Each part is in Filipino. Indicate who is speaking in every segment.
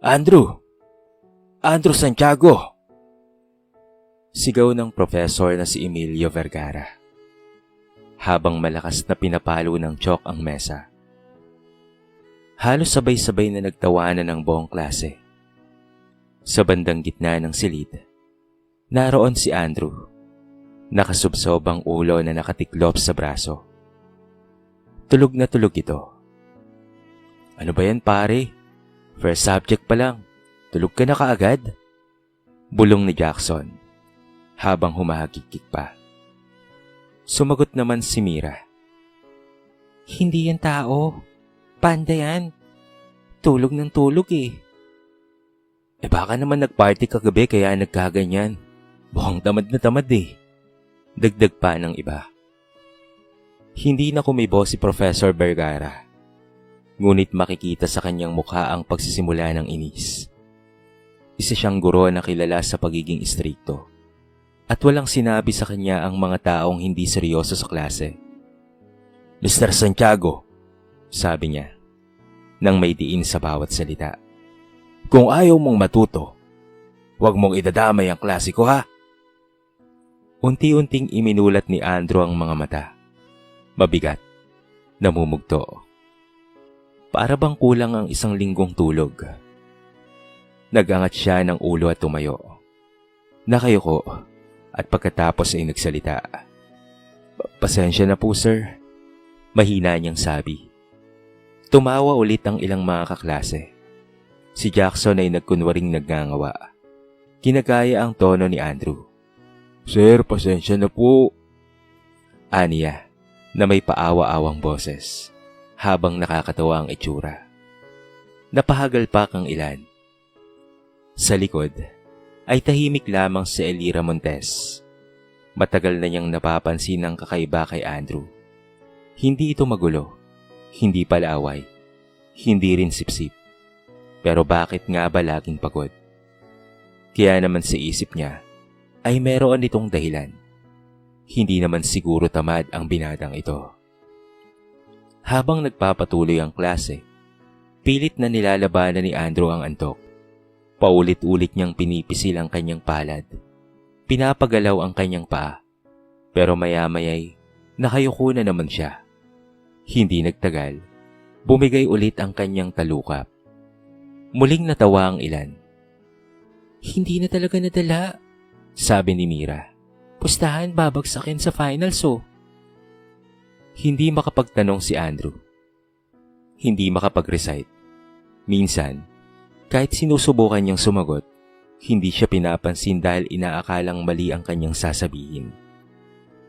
Speaker 1: Andrew! Andrew Santiago! Sigaw ng professor na si Emilio Vergara, habang malakas na pinapalo ng chalk ang mesa. Halos sabay-sabay na nagtawanan ng buong klase. Sa bandang gitna ng silid, naroon si Andrew, nakasubsob ang ulo na nakatiklop sa braso. Tulog na tulog ito. Ano ba yan pare? First subject pa lang, tulog ka na kaagad? Bulong ni Jackson, habang humahagikik pa. Sumagot naman si Mira. Hindi yan tao, panda yan. Tulog ng tulog eh. Baka naman nagparty kagabi kaya nagkaganyan. Mukhang tamad na tamad eh. Dagdag pa ng iba. Hindi na kumibo si Professor Vergara. Ngunit makikita sa kanyang mukha ang pagsisimula ng inis. Isa siyang guro na kilala sa pagiging istrikto. At walang sinabi sa kanya ang mga taong hindi seryoso sa klase. Mr. Santiago, sabi niya, nang may diin sa bawat salita. Kung ayaw mong matuto, huwag mong idadamay ang klase ko ha. Unti-unting iminulat ni Andrew ang mga mata. Mabigat, namumugto. Para bang kulang ang isang linggong tulog. Nagangat siya ng ulo at tumayo. Nakayuko at pagkatapos ay nagsalita. Pasensya na po sir, mahina niyang sabi. Tumawa ulit ang ilang mga kaklase. Si Jackson ay nagkunwaring nagngangawa. Kinagaya ang tono ni Andrew. Sir, pasensya na po. Aniya na may paawa-awang boses habang nakakatawa ang itsura. Napahagalpak ang ilan. Sa likod ay tahimik lamang si Elira Montes. Matagal na niyang napapansin ang kakaiba kay Andrew. Hindi ito magulo, hindi palaway, hindi rin sipsip. Pero bakit nga ba laging pagod? Kaya naman sa isip niya ay meron itong dahilan. Hindi naman siguro tamad ang binatang ito. Habang nagpapatuloy ang klase, pilit na nilalabanan ni Andrew ang antok. Paulit-ulit niyang pinipisil ang kanyang palad. Pinapagalaw ang kanyang paa. Pero maya-maya'y nakayuko na naman siya. Hindi nagtagal, bumigay ulit ang kanyang talukap. Muling natawa ang ilan. Hindi na talaga nadala, sabi ni Mira. Pustahan babagsakin sa finals oh. Hindi makapagtanong si Andrew. Hindi makapag-recite. Minsan, kahit sinusubukan niyang sumagot, hindi siya pinapansin dahil inaakalang mali ang kanyang sasabihin.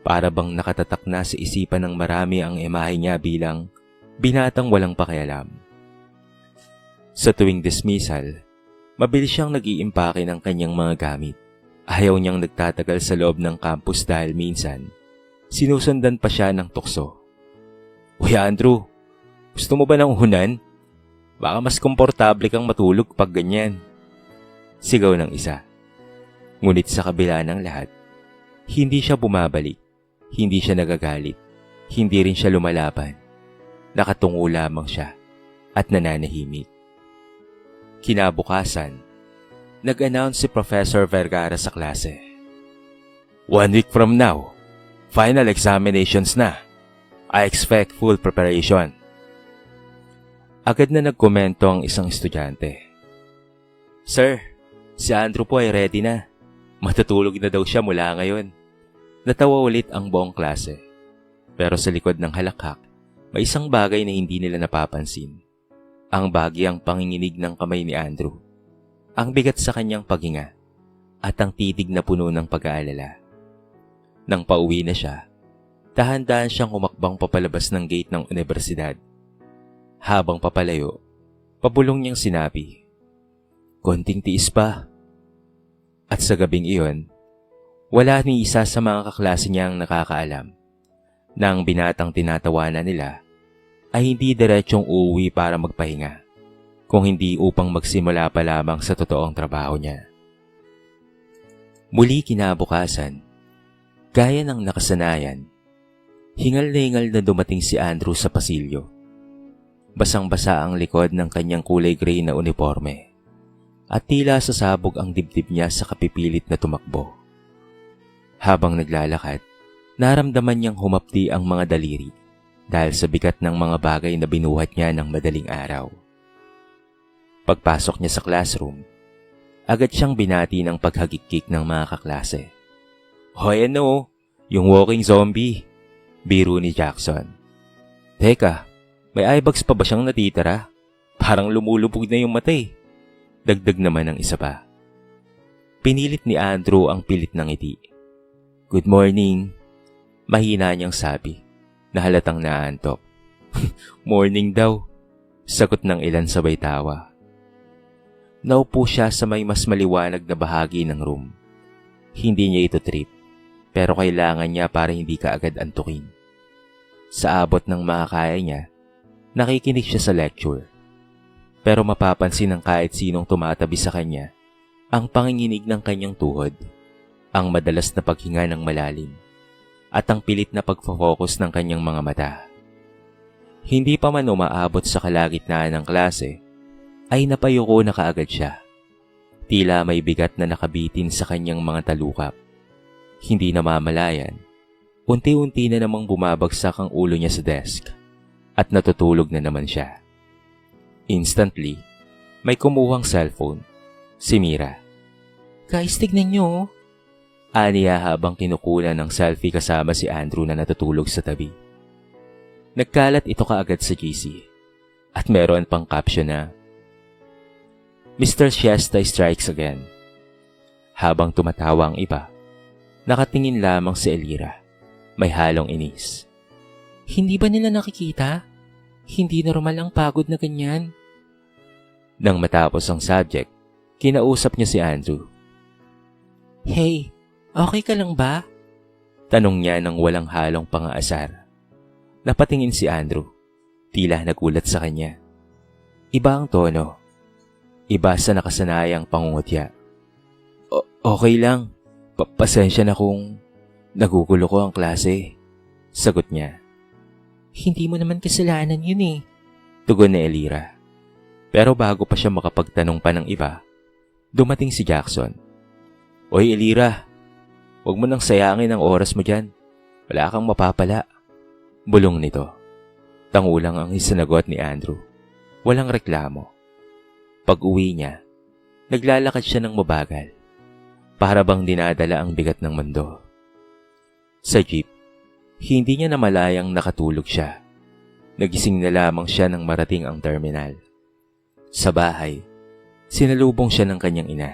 Speaker 1: Para bang nakatatak na sa isipan ng marami ang imahe niya bilang binatang walang pakialam. Sa tuwing dismissal, mabilis siyang nag-iimpake ng kanyang mga gamit. Ayaw niyang nagtatagal sa loob ng campus dahil minsan, sinusundan pa siya ng tukso. Uy Andrew, gusto mo ba ng uhunan? Baka mas komportable kang matulog pag ganyan. Sigaw ng isa. Ngunit sa kabila ng lahat, hindi siya bumabalik, hindi siya nagagalit, hindi rin siya lumalaban. Nakatungo lamang siya at nananahimik. Kinabukasan, nag-announce si Professor Vergara sa klase. 1 week from now, final examinations na. I expect full preparation. Agad na nagkomento ang isang estudyante. Sir, si Andrew po ay ready na. Matutulog na daw siya mula ngayon. Natawa ulit ang buong klase. Pero sa likod ng halakhak, may isang bagay na hindi nila napapansin. Ang bagyang panginginig ng kamay ni Andrew. Ang bigat sa kanyang paghinga at ang titig na puno ng pag-aalala. Nang pauwi na siya, dahan-dahan siyang humakbang papalabas ng gate ng universidad. Habang papalayo, pabulong niyang sinabi, konting tiis pa. At sa gabing iyon, wala ni isa sa mga kaklase niyang nakakaalam na ang binatang tinatawanan nila ay hindi diretsong uuwi para magpahinga, kung hindi upang magsimula pa lamang sa totoong trabaho niya. Muli kinabukasan, gaya ng nakasanayan, hingal na hingal na dumating si Andrew sa pasilyo. Basang-basa ang likod ng kanyang kulay gray na uniforme. at tila sasabog ang dibdib niya sa kapipilit na tumakbo. Habang naglalakad, naramdaman niyang humapdi ang mga daliri dahil sa bigat ng mga bagay na binuhat niya ng madaling araw. Pagpasok niya sa classroom, agad siyang binati ng paghagikik ng mga kaklase. "Hoy ano, yung walking zombie," biro ni Jackson. "Teka, may eyebags pa ba siyang natitira? Parang lumulubog na yung mata eh." Dagdag naman ng isa pa. Pinilit ni Andrew ang pilit ng ngiti. "Good morning," mahina niyang sabi, na halatang naantok. "Morning daw," sagot ng ilan sabay tawa. Naupo siya sa may mas maliwanag na bahagi ng room. Hindi niya ito trip, pero kailangan niya para hindi ka agad antukin. Sa abot ng makakaya niya, nakikinig siya sa lecture. Pero mapapansin ng kahit sinong tumatabi sa kanya ang panginginig ng kanyang tuhod, ang madalas na paghinga ng malalim, at ang pilit na pagfo-focus ng kanyang mga mata. Hindi pa man umaabot sa kalagitnaan ng klase, ay napayuko na kaagad siya. Tila may bigat na nakabitin sa kanyang mga talukap. Hindi namamalayan, unti-unti na namang bumabagsak ang ulo niya sa desk at natutulog na naman siya. Instantly, may kumuhang cellphone, si Mira. "Guys, tignan niyo," aniya habang kinukulan ng selfie kasama si Andrew na natutulog sa tabi. Nagkalat ito kaagad sa GC at meron pang caption na "Mr. Siesta strikes again." Habang tumatawa ang iba, nakatingin lamang si Elira. May halong inis. "Hindi ba nila nakikita? Hindi normal ang pagod na ganyan." Nang matapos ang subject, kinausap niya si Andrew. "Hey, okay ka lang ba?" Tanong niya nang walang halong pang-aasar. Napatingin si Andrew, tila nagulat sa kanya. Iba ang tono. Iba sa nakasanayang pangungutya. Okay lang. Pasensya na kung nagugulo ko ang klase," sagot niya. "Hindi mo naman kasalanan yun eh," tugon ni Elira. Pero bago pa siya makapagtanong pa ng iba, dumating si Jackson. "Oy Elira, huwag mo nang sayangin ang oras mo dyan. Wala kang mapapala." Bulong nito. Tangulang ang isinagot ni Andrew. Walang reklamo. Pag-uwi niya, naglalakad siya ng mabagal. Para bang dinadala ang bigat ng mundo. Sa jeep, hindi niya namalayang nakatulog siya. Nagising na lamang siya nang marating ang terminal. Sa bahay, sinalubong siya ng kanyang ina.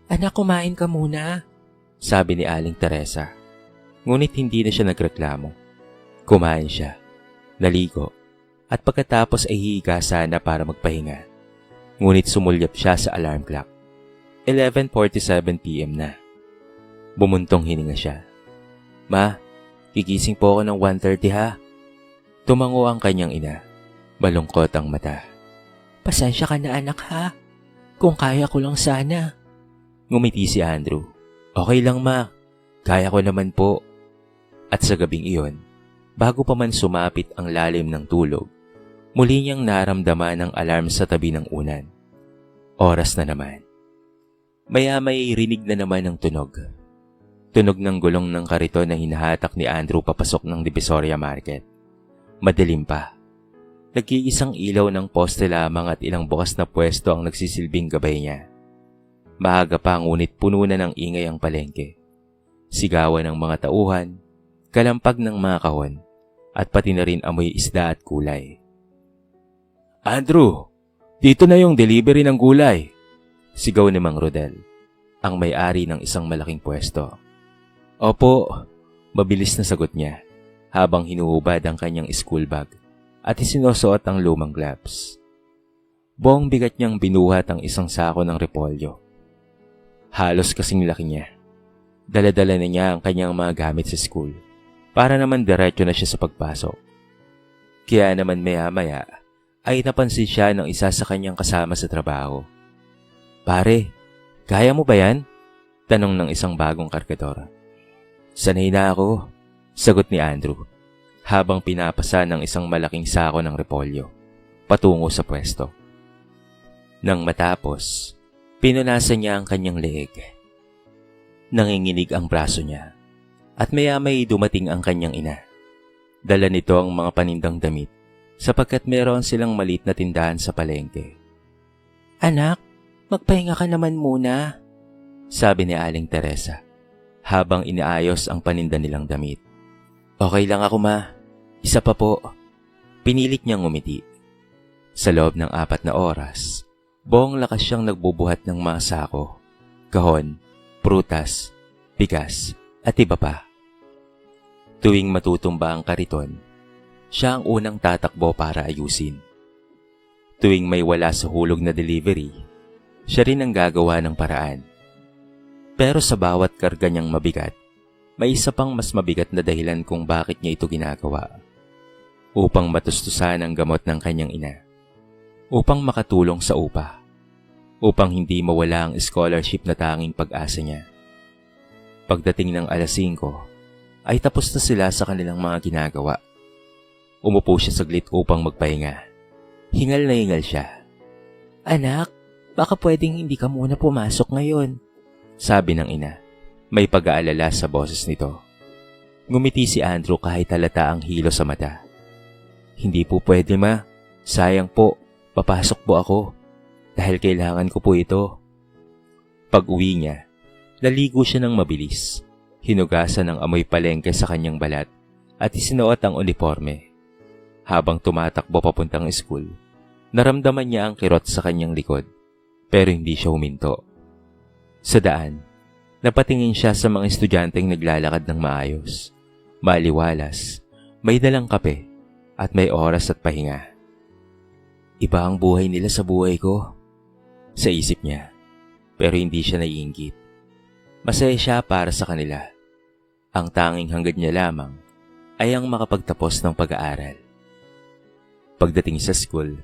Speaker 1: "Anak, kumain ka muna," sabi ni Aling Teresa. Ngunit hindi na siya nagreklamo. Kumain siya, naligo, at pagkatapos ay hihiga sana para magpahinga. Ngunit sumulyap siya sa alarm clock. 11:47 PM na. Bumuntong hininga siya. "Ma, gigising po ako ng 1:30 ha." Tumango ang kanyang ina. Malungkot ang mata. "Pasensya ka na anak ha. Kung kaya ko lang sana." Ngumiti si Andrew. "Okay lang ma, kaya ko naman po." At sa gabing iyon, bago pa man sumapit ang lalim ng tulog, muli niyang naramdaman ang alarm sa tabi ng unan. Oras na naman. Maya-may rinig na naman ang tunog. Tunog ng gulong ng kariton na hinahatak ni Andrew papasok ng Divisoria Market. Madilim pa. Nag-iisang ilaw ng poste lamang at ilang bukas na pwesto ang nagsisilbing gabay niya. Maaga pa ngunit puno na ng ingay ang palengke. Sigawan ng mga tauhan, kalampag ng mga kahon, at pati na rin amoy isda at kulay. "Andrew, dito na yung delivery ng gulay," sigaw ni Mang Rodel, ang may-ari ng isang malaking pwesto. "Opo," mabilis na sagot niya, habang hinuhubad ang kanyang school bag at isinusuot ang lumang gloves. Buong bigat niyang binuhat ang isang sako ng repolyo. Halos kasing laki niya. Dala-dala na niya ang kanyang mga gamit sa school, para naman diretso na siya sa pagpasok. Kaya naman maya-maya ay napansin siya ng isa sa kanyang kasama sa trabaho. "Pare, kaya mo ba yan?" tanong ng isang bagong kargador. "Sanay na ako," sagot ni Andrew, habang pinapasa ng isang malaking sako ng repolyo patungo sa pwesto. Nang matapos, pinunasan niya ang kanyang leeg. Nanginginig ang braso niya at maya-may dumating ang kanyang ina. Dala nito ang mga panindang damit sapagkat meron silang maliit na tindahan sa palengke. "Anak, magpahinga ka naman muna," sabi ni Aling Teresa habang inaayos ang paninda nilang damit. "Okay lang ako, ma. Isa pa po." Pinilit niyang ngumiti. Sa loob ng 4 na oras, buong lakas siyang nagbubuhat ng mga sako, kahon, prutas, bigas at iba pa. Tuwing matutumba ang kariton, siya ang unang tatakbo para ayusin. Tuwing may wala sa hulog na delivery, siya rin ang gagawa ng paraan. Pero sa bawat karga niyang mabigat, may isa pang mas mabigat na dahilan kung bakit niya ito ginagawa. Upang matustusan ang gamot ng kanyang ina. Upang makatulong sa upa. Upang hindi mawala ang scholarship na tanging pag-asa niya. Pagdating ng 5:00, ay tapos na sila sa kanilang mga ginagawa. Umupo siya saglit upang magpahinga. Hingal na hingal siya. "Anak, baka pwedeng hindi ka muna pumasok ngayon," sabi ng ina. May pag-aalala sa boses nito. Ngumiti si Andrew kahit halata ang hilo sa mata. "Hindi po pwede, ma. Sayang po, papasok po ako. Dahil kailangan ko po ito." Pag-uwi niya, naligo siya ng mabilis. Hinugasan ng amoy palengke sa kanyang balat at isinuot ang uniforme. Habang tumatakbo papuntang school, naramdaman niya ang kirot sa kanyang likod, pero hindi siya huminto. Sa daan, napatingin siya sa mga estudyanteng naglalakad ng maayos, maliwalas, may dalang kape, at may oras at pahinga. Iba ang buhay nila sa buhay ko, sa isip niya, pero hindi siya naiinggit. Masaya siya para sa kanila. Ang tanging hangad niya lamang ay ang makapagtapos ng pag-aaral. Pagdating sa school,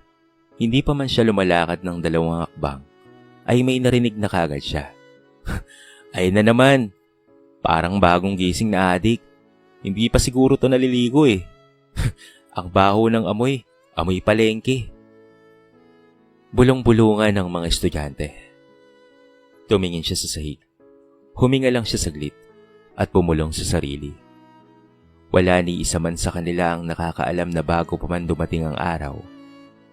Speaker 1: hindi pa man siya lumalakad ng 2 hakbang, ay may narinig na kagad siya. "Ay na naman, parang bagong gising na adik. Hindi pa siguro to naliligo eh. Ang baho ng amoy, amoy palengke." Bulong-bulungan ng mga estudyante. Tumingin siya sa sahig. Huminga lang siya saglit at bumulong sa sarili. Wala ni isa man sa kanila ang nakakaalam na bago pa man dumating ang araw,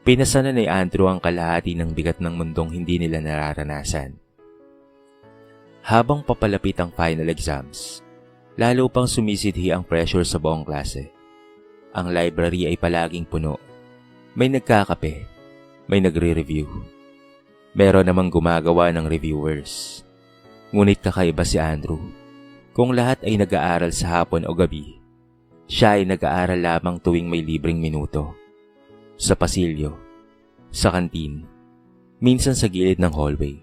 Speaker 1: pinasa na ni Andrew ang kalahati ng bigat ng mundong hindi nila nararanasan. Habang papalapit ang final exams, lalo pang sumisidhi ang pressure sa buong klase. Ang library ay palaging puno. May nagkakape, may nagre-review. Meron namang gumagawa ng reviewers. Ngunit kakaiba si Andrew. Kung lahat ay nag-aaral sa hapon o gabi, siya ay nag-aaral lamang tuwing may libreng minuto. Sa pasilyo, sa kantin, minsan sa gilid ng hallway,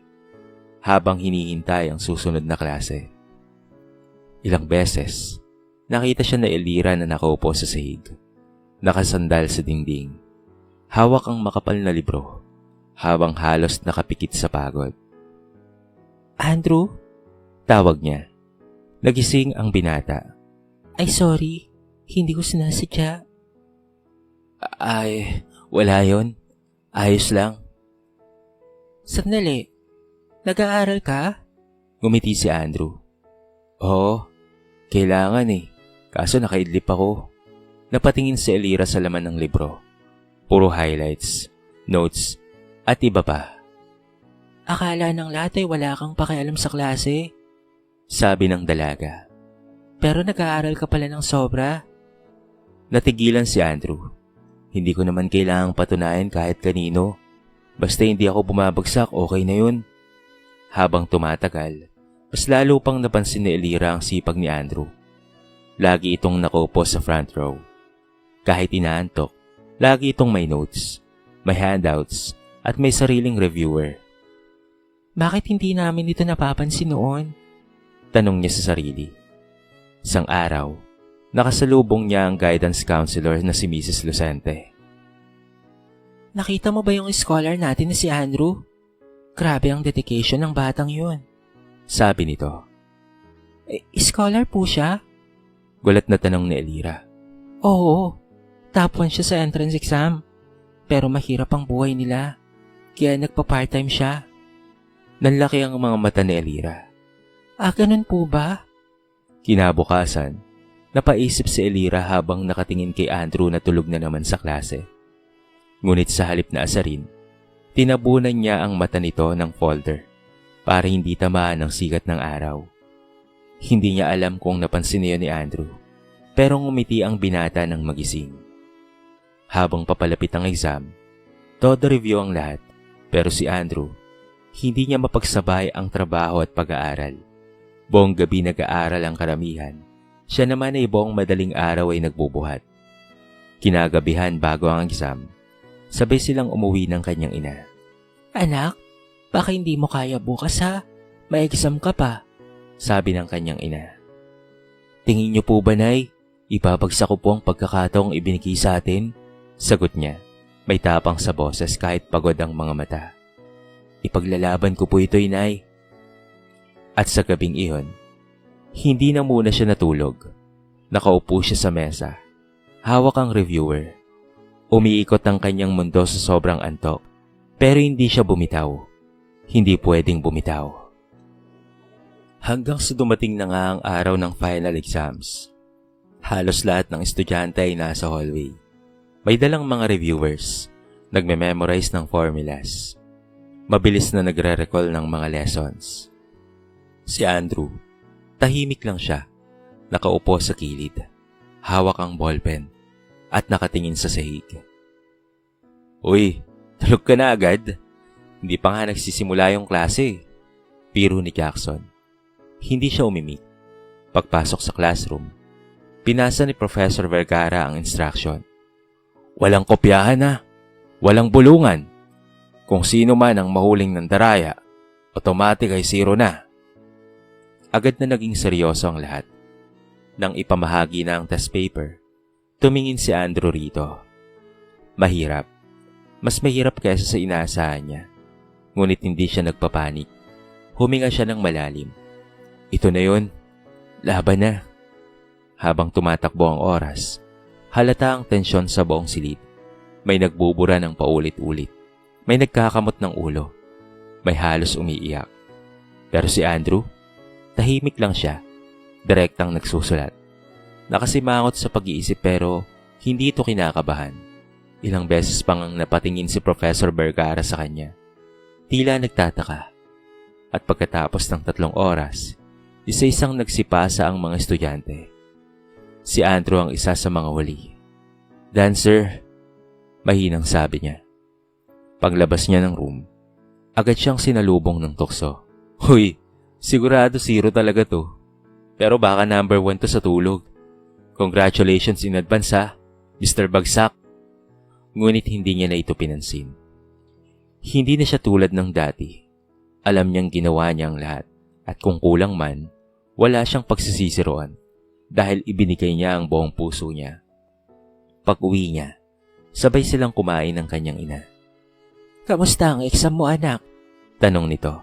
Speaker 1: habang hinihintay ang susunod na klase. Ilang beses, nakita siya na Elira na nakaupo sa sahig, nakasandal sa dingding, hawak ang makapal na libro, habang halos nakapikit sa pagod. "Andrew?" tawag niya. Nagising ang binata. "Ay sorry, hindi ko sinasadya." "Ay, wala yon. Ayos lang." "Sandali, nag-aaral ka?" Ngumiti si Andrew. "Oo, kailangan eh. Kaso nakaidlip ako." Napatingin si Elira sa laman ng libro. Puro highlights, notes, at iba pa. "Akala ng lahat ay wala kang pakialam sa klase," sabi ng dalaga. "Pero nag-aaral ka pala ng sobra." Natigilan si Andrew. Hindi ko naman kailangang patunayan kahit kanino. Basta hindi ako bumabagsak, okay na yun. Habang tumatagal, mas lalo pang napansin ni Elira ang sipag ni Andrew. Lagi itong nakaupo sa front row. Kahit inaantok, lagi itong may notes, may handouts, at may sariling reviewer. "Bakit hindi namin ito napapansin noon?" tanong niya sa sarili. Isang araw, nakasalubong niya ang guidance counselor na si Mrs. Lucente. "Nakita mo ba yung scholar natin na si Andrew? Grabe ang dedication ng batang yun," sabi nito. Scholar po siya?" Gulat na tanong ni Elira. "Oo, top 1 siya sa entrance exam. Pero mahirap ang buhay nila. Kaya nagpa-part-time siya. Nanlaki ang mga mata ni Elira.
Speaker 2: Ganun po ba?
Speaker 1: Kinabukasan, napaisip si Elira habang nakatingin kay Andrew na tulog na naman sa klase. Ngunit sa halip na asarin, tinabunan niya ang mata nito ng folder para hindi tamaan ng sikat ng araw. Hindi niya alam kung napansin niya ni Andrew, pero ngumiti ang binata ng magising. Habang papalapit ang exam, todo review ang lahat, pero si Andrew, hindi niya mapagsabay ang trabaho at pag-aaral. Buong gabi nag-aaral ang karamihan. Siya naman ay buong madaling araw ay nagbubuhat. Kinagabihan bago ang exam, sabay silang umuwi ng kanyang ina.
Speaker 2: Anak, baka hindi mo kaya bukas ha? May exam ka pa.
Speaker 1: Sabi ng kanyang ina. Tingin niyo po ba, Nay? Ipapagsak ko po ang pagkakataong ibinigay sa atin? Sagot niya. May tapang sa boses kahit pagod ang mga mata. Ipaglalaban ko po ito, Inay. At sa gabing iyon, hindi na muna siya natulog. Nakaupo siya sa mesa. Hawak ang reviewer. Umiikot ang kanyang mundo sa sobrang antok. Pero hindi siya bumitaw. Hindi pwedeng bumitaw. Hanggang sa dumating na nga ang araw ng final exams. Halos lahat ng estudyante ay nasa hallway. May dalang mga reviewers. Nagme-memorize ng formulas. Mabilis na nagre-recall ng mga lessons. Si Andrew, tahimik lang siya, nakaupo sa kilid, hawak ang ballpen, at nakatingin sa sahig. Uy, tulog ka na agad? Hindi pa nga nagsisimula yung klase. Biro ni Jackson. Hindi siya umimik. Pagpasok sa classroom, pinasa ni Professor Vergara ang instruction. Walang kopyahan na, walang bulungan. Kung sino man ang mahuling ng daraya, automatic ay 0 na. Agad na naging seryoso ang lahat. Nang ipamahagi na ang test paper, tumingin si Andrew rito. Mahirap. Mas mahirap kaysa sa inaasahan niya. Ngunit hindi siya nagpapanik. Huminga siya ng malalim. Ito na yun. Laban na. Habang tumatakbo ang oras, halata ang tensyon sa buong silid. May nagbubura ng paulit-ulit. May nagkakamot ng ulo. May halos umiiyak. Pero si Andrew, tahimik lang siya, direktang nagsusulat. Nakasimangot sa pag-iisip pero hindi ito kinakabahan. Ilang beses pang napatingin si Professor Vergara sa kanya. Tila nagtataka. At pagkatapos ng 3 oras, isa-isang nagsipasa ang mga estudyante. Si Andrew ang isa sa mga huli. Dancer, mahinang sabi niya. Paglabas niya ng room, agad siyang sinalubong ng tukso. Hoy! Sigurado 0 talaga to. Pero baka number 1 to sa tulog. Congratulations in advance ha, Mr. Bagsak. Ngunit hindi niya na ito pinansin. Hindi na siya tulad ng dati. Alam niyang ginawa niya ang lahat. At kung kulang man, wala siyang pagsisisiroan. Dahil ibinigay niya ang buong puso niya. Pag-uwi niya, sabay silang kumain ng kanyang ina.
Speaker 2: Kamusta ang exam mo, anak?
Speaker 1: Tanong nito.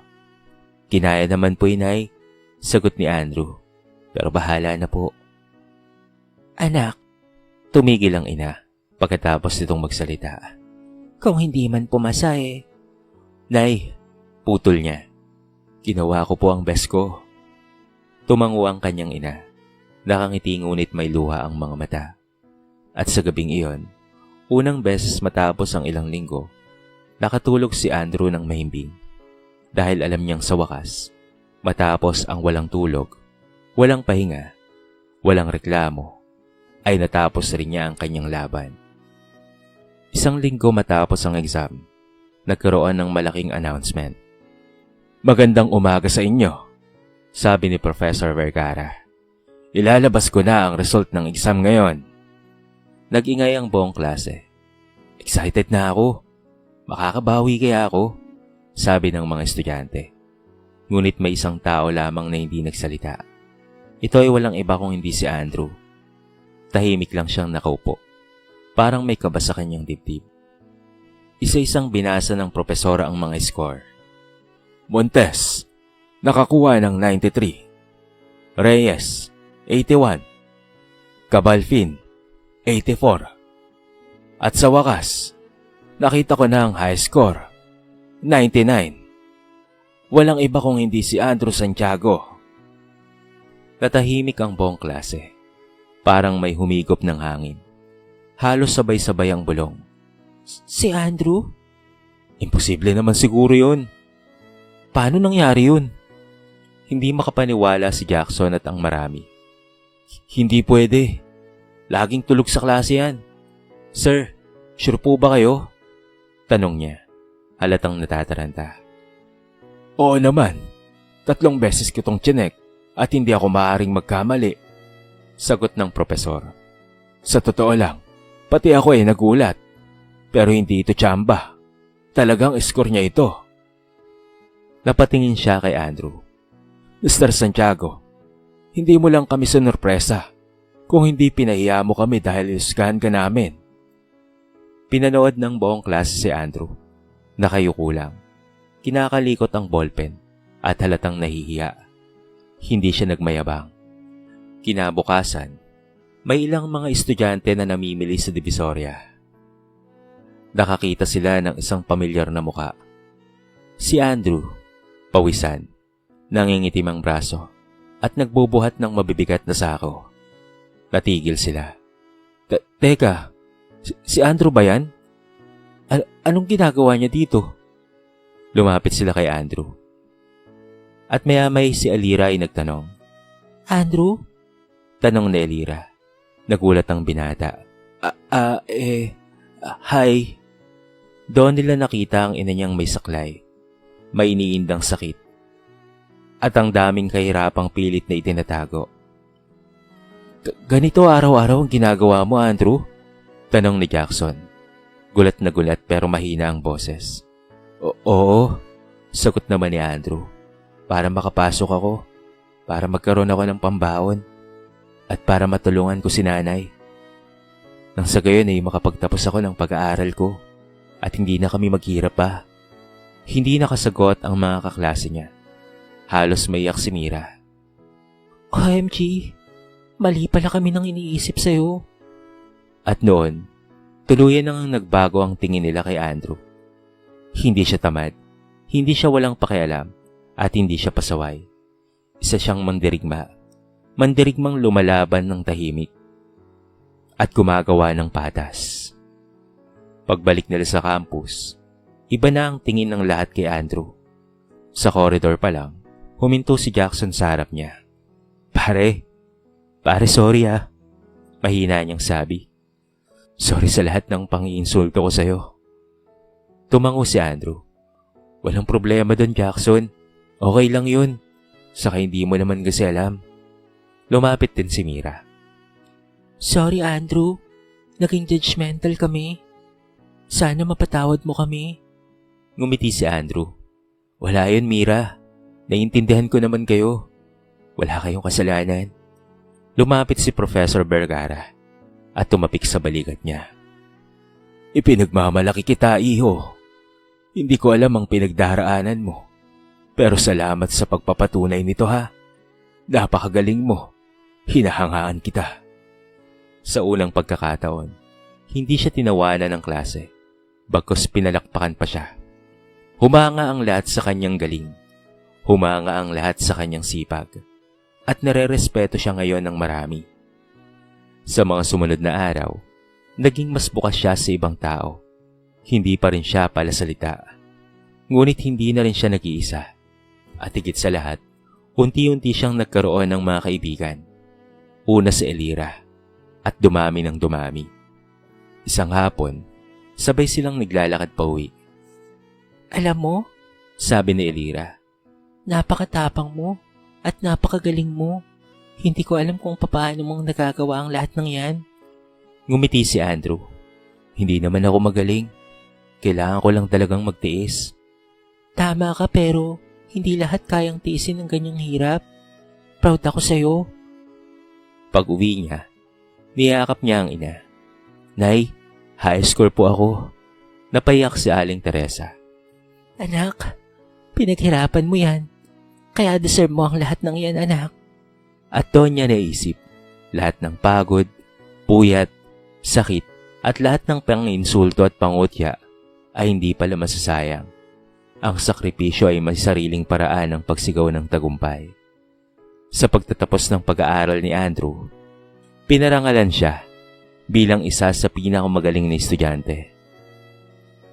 Speaker 1: Kinaya naman po, Inay, sagot ni Andrew. Pero bahala na po.
Speaker 2: Anak,
Speaker 1: tumigil ang ina pagkatapos nitong magsalita.
Speaker 2: Kung hindi man pumasa
Speaker 1: Nay, putol niya. Ginawa ko po ang best ko. Tumango ang kanyang ina. Nakangiti ngunit may luha ang mga mata. At sa gabing iyon, unang beses matapos ang ilang linggo, nakatulog si Andrew ng mahimbing. Dahil alam niyang sa wakas, matapos ang walang tulog, walang pahinga, walang reklamo, ay natapos rin niya ang kanyang laban. 1 linggo matapos ang exam, nagkaroon ng malaking announcement. Magandang umaga sa inyo, sabi ni Professor Vergara. Ilalabas ko na ang result ng exam ngayon. Nag-ingay ang buong klase. Excited na ako. Makakabawi kaya ako? Sabi ng mga estudyante. Ngunit may isang tao lamang na hindi nagsalita. Ito ay walang iba kung hindi si Andrew. Tahimik lang siyang nakaupo. Parang may kaba sa kanyang dibdib. Isa-isang binasa ng propesora ang mga score. Montes, nakakuha ng 93. Reyes, 81. Cabalfin, 84. At sa wakas, nakita ko na ang high score. 99. Walang iba kung hindi si Andrew Santiago. Natahimik ang buong klase. Parang may humigop ng hangin. Halos sabay-sabay ang bulong.
Speaker 2: Si Andrew?
Speaker 1: Imposible naman siguro yun. Paano nangyari yun? Hindi makapaniwala si Jackson at ang marami. Hindi pwede. Laging tulog sa klase yan. Sir, sure po ba kayo? Tanong niya. Halatang natataranta. Oo naman. 3 beses kitong tsinek at hindi ako maaaring magkamali. Sagot ng propesor. Sa totoo lang, pati ako ay nagulat. Pero hindi ito tsamba. Talagang score niya ito. Napatingin siya kay Andrew. Mr. Santiago, hindi mo lang kami sinurpresa kung hindi pinahiya mo kami dahil iusgahan ka namin. Pinanood ng buong klase si Andrew. Nakayuko lang. Kinakalikot ang ballpen at halatang nahihiya. Hindi siya nagmayabang. Kinabukasan, may ilang mga estudyante na namimili sa Divisoria. Nakakita sila ng isang pamilyar na muka. Si Andrew, pawisan, nangingitim ang braso at nagbubuhat ng mabibigat na sako. Natigil sila. Teka, si Andrew ba yan? Anong ginagawa niya dito? Lumapit sila kay Andrew. At maya-may si Alira ay nagtanong.
Speaker 2: Andrew?
Speaker 1: Tanong ni Alira. Nagulat ang binata. Hi. Doon nila nakita ang ina niyang may saklay. May iniindang sakit. At ang daming kahirapang pilit na itinatago. Ganito araw-araw ang ginagawa mo, Andrew? Tanong ni Jackson. Gulat na gulat pero mahina ang boses. Oo, sagot naman ni Andrew. Para makapasok ako, para magkaroon ako ng pambaon, at para matulungan ko si nanay. Nang sa gayon ay makapagtapos ako ng pag-aaral ko at hindi na kami maghirap pa. Hindi nakasagot ang mga kaklase niya. Halos maiyak si Mira.
Speaker 2: OMG, mali pala kami nang iniisip sa'yo.
Speaker 1: At noon, tuluyan nang nagbago ang tingin nila kay Andrew. Hindi siya tamad, hindi siya walang pakialam, at hindi siya pasaway. Isa siyang mandirigma. Mandirigmang lumalaban ng tahimik at gumagawa ng patas. Pagbalik nila sa campus, iba na ang tingin ng lahat kay Andrew. Sa corridor pa lang, huminto si Jackson sa harap niya. Pare sorry ah. Mahina niyang sabi. Sorry sa lahat ng pang-iinsulto ko sa'yo. Tumango si Andrew. Walang problema doon, Jackson. Okay lang yun. Saka hindi mo naman kasi alam. Lumapit din si Mira.
Speaker 2: Sorry, Andrew. Naging judgmental kami. Sana mapatawad mo kami.
Speaker 1: Ngumiti si Andrew. Wala yun, Mira. Naiintindihan ko naman kayo. Wala kayong kasalanan. Lumapit si Professor Vergara at tumapik sa balikat niya. Ipinagmamalaki kita, iho. Hindi ko alam ang pinagdaraanan mo. Pero salamat sa pagpapatunay nito, ha. Napakagaling mo. Hinahangaan kita. Sa unang pagkakataon, hindi siya tinawanan ng klase. Bagkus pinalakpakan pa siya. Humanga ang lahat sa kanyang galing. Humanga ang lahat sa kanyang sipag. At nare-respeto siya ngayon ng marami. Sa mga sumunod na araw, naging mas bukas siya sa ibang tao. Hindi pa rin siya palasalita. Ngunit hindi na rin siya nag-iisa. At higit sa lahat, unti-unti siyang nagkaroon ng mga kaibigan. Una si Elira, at dumami ng dumami. Isang hapon, sabay silang naglalakad pa uwi.
Speaker 2: Alam mo,
Speaker 1: sabi ni Elira,
Speaker 2: napakatapang mo at napakagaling mo. Hindi ko alam kung paano mong nagagawa ang lahat ng yan.
Speaker 1: Ngumiti si Andrew. Hindi naman ako magaling. Kailangan ko lang talagang magtiis.
Speaker 2: Tama ka pero hindi lahat kayang tiisin ng ganyang hirap. Proud ako sa'yo.
Speaker 1: Pag uwi niya, niyakap niya ang ina. Nay, high score po ako. Napayak si Aling Teresa.
Speaker 2: Anak, pinaghirapan mo yan. Kaya deserve mo ang lahat ng yan, anak.
Speaker 1: At doon niya naisip, lahat ng pagod, puyat, sakit, at lahat ng pang-insulto at pangutya ay hindi pala masasayang. Ang sakripisyo ay may sariling paraan ng pagsigaw ng tagumpay. Sa pagtatapos ng pag-aaral ni Andrew, pinarangalan siya bilang isa sa pinakamagaling na estudyante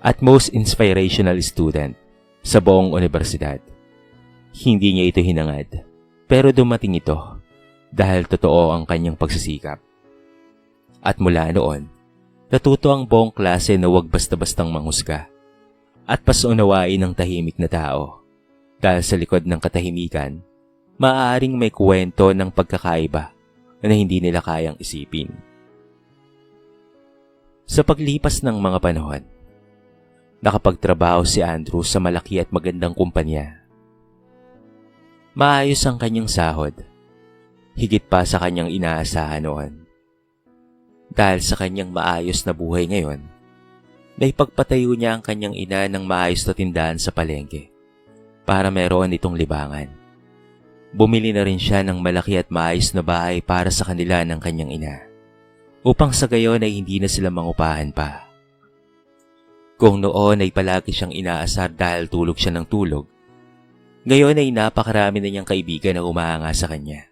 Speaker 1: at most inspirational student sa buong universidad. Hindi niya ito hinangad, pero dumating ito dahil totoo ang kanyang pagsisikap. At mula noon, natuto ang buong klase na huwag basta-bastang manghusga at pasunawain ng tahimik na tao dahil sa likod ng katahimikan, maaaring may kwento ng pagkakaiba na hindi nila kayang isipin. Sa paglipas ng mga panahon, nakapagtrabaho si Andrew sa malaki at magandang kumpanya. Maayos ang kanyang sahod, higit pa sa kanyang inaasahan noon. Dahil sa kanyang maayos na buhay ngayon, naipagpatayo niya ang kanyang ina ng maayos na tindahan sa palengke para meron itong libangan. Bumili na rin siya ng malaki at maayos na bahay para sa kanila ng kanyang ina, upang sa gayon ay hindi na sila mangupahan pa. Kung noon ay palagi siyang inaasar dahil tulog siya ng tulog, ngayon ay napakarami na niyang kaibigan na humahanga sa kanya.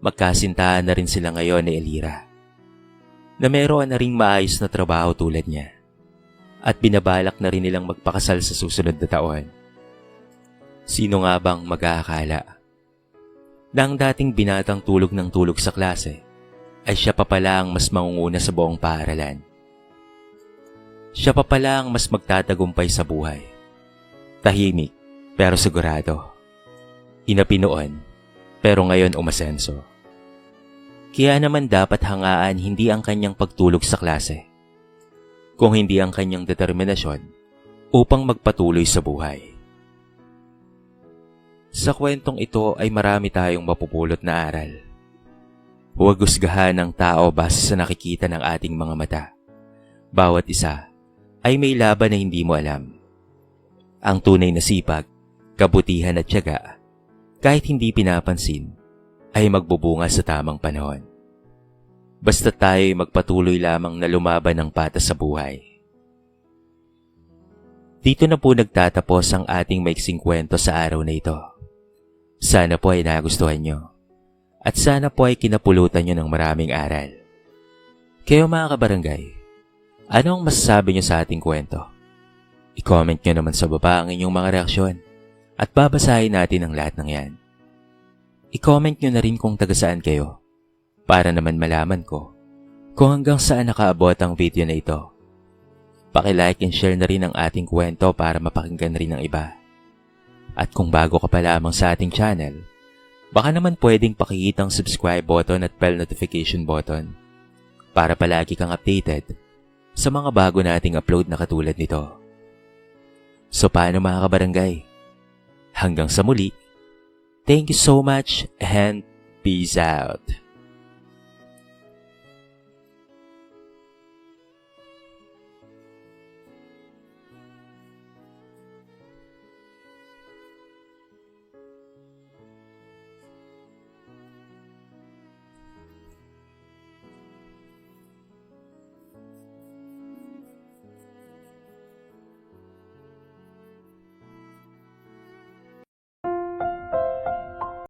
Speaker 1: Magkasintahan na rin sila ngayon ni Elira, na meron na ring maayos na trabaho tulad niya, at binabalak na rin nilang magpakasal sa susunod na taon. Sino nga bang mag-aakala na ang dating binatang tulog ng tulog sa klase ay siya pa pala ang mas mangunguna sa buong paaralan. Siya pa pala ang mas magtatagumpay sa buhay. Tahimik pero sigurado. Inapi noon pero ngayon umasenso. Kaya naman dapat hangaan hindi ang kanyang pagtulog sa klase, kung hindi ang kanyang determinasyon upang magpatuloy sa buhay. Sa kwentong ito ay marami tayong mapupulot na aral. Huwag husgahan ng tao base sa nakikita ng ating mga mata. Bawat isa ay may laban na hindi mo alam. Ang tunay na sipag, kabutihan at tiyaga, kahit hindi pinapansin, ay magbubunga sa tamang panahon. Basta tayo'y magpatuloy lamang na lumaban ng patas sa buhay. Dito na po nagtatapos ang ating maiksing kwento sa araw na ito. Sana po ay nagustuhan nyo. At sana po ay kinapulutan nyo ng maraming aral. Kayo mga kabarangay, ano ang masasabi nyo sa ating kwento? I-comment nyo naman sa baba ang inyong mga reaksyon at babasahin natin ang lahat ng yan. I-comment nyo na rin kung taga saan kayo para naman malaman ko kung hanggang saan nakaabot ang video na ito. Paki-like and share na rin ang ating kwento para mapakinggan rin ng iba. At kung bago ka pa lamang sa ating channel, baka naman pwedeng pakihit ang subscribe button at bell notification button para palagi kang updated sa mga bago nating upload na katulad nito. So paano mga kabarangay? Hanggang sa muli, thank you so much and peace out.